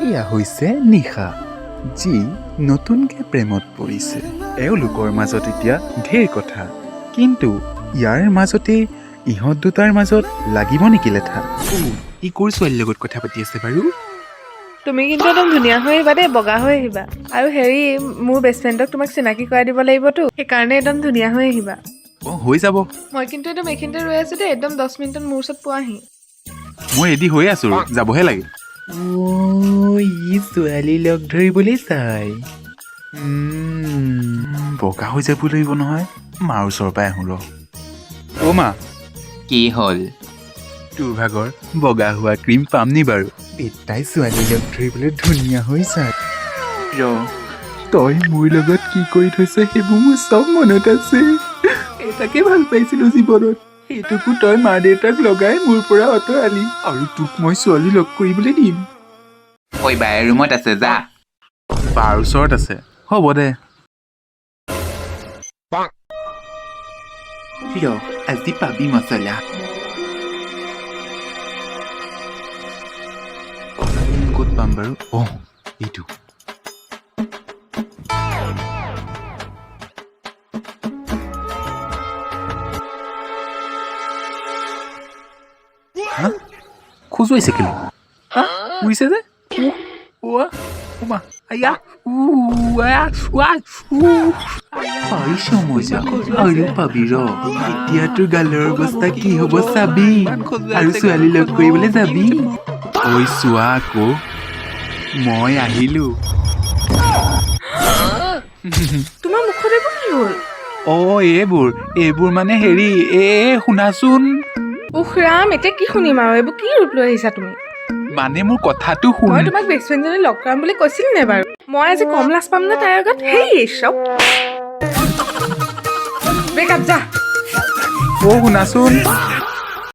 এয়া হৈছে নিশা, যি নতুনকৈ প্ৰেমত পৰিছে। এওঁলোকৰ মাজত এতিয়া ঢেৰ কথা, কিন্তু ইয়াৰ মাজতে ইহঁত দুটাৰ মাজত লাগিব নেকি লেঠা? ই ক'ৰ ছোৱালীৰ লগত কথা পাতি আছে বাৰু? তুমি কিন্তু একদম ধুনীয়া হৈ আহিবা দেই, বগা হৈ আহিবা। আৰু হেৰি, মোৰ বেষ্ট ফ্ৰেণ্ডক তোমাক চিনাকি কৰাই দিব লাগিবতো, সেইকাৰণে একদম ধুনীয়া হৈ আহিবা। হৈ যাব। মই কিন্তু একদম এইখিনিতে ৰৈ আছো দেই, একদম 10 মিনিটত মোৰ ওচৰত পোৱাহি। মই ৰেডি হৈ আছো, যাবহে লাগে। ই ছোৱালী লগ ধৰিবলৈ চাই। বগা হৈ যাব লাগিব নহয়। মাৰ ওচৰৰ পৰাই আহোঁ ৰ। অ' মা, কি হ'ল? তোৰ ভাগৰ বগা হোৱা ক্ৰীম পাম নি বাৰু? এটাই ছোৱালী লগ ধৰিবলৈ ধুনীয়া হৈ চাই। ৰ, তই মোৰ লগত কি কৰি থৈছ সেইবোৰ মোৰ চব মনত আছে। এটাকে ভাল পাইছিলো জীৱনত, সেইটোকো তই মা দেউতাক লগাই মোৰ পৰা আঁতৰালি, আৰু তোক মই ছোৱালী লগ কৰিবলৈ দিম। ঐ বাই ৰুমত আছে, যা। বাৰ ওচৰত আছে, হ'ব দে। ৰ, আজি পাবি মছলা। ক'ত পাম বাৰু? এইটো। খোজুৱাইছে কেলে? উৰিছে যে? পাইছো মজা, আৰু পাবি ৰ। এতিয়া তোৰ গালৰ অৱস্থা কি হ'ব চাবি, আৰু ছোৱালী লগ কৰিবলৈ যাবি। ঐ চোৱা আকৌ, মই আহিলো। তোমাৰ মুখত এইবোৰ কি হ'ল? এইবোৰ মানে হেৰি, শুনাচোন। উখ ৰাম, এতিয়া কি শুনিম আৰু? এইবোৰ কি ৰূপ লৈ আহিছা তুমি? মানে মোৰ কথাটো শুন। মই তোমাক বেষ্ট ফ্ৰেণ্ডজনী লগ কৰাম বুলি কৈছিলি নে বাৰু? মই আজি কম লাজ পাম নে তাইৰ আগত? হেই চব ব্ৰেকআপ, যা। শুনাচোন।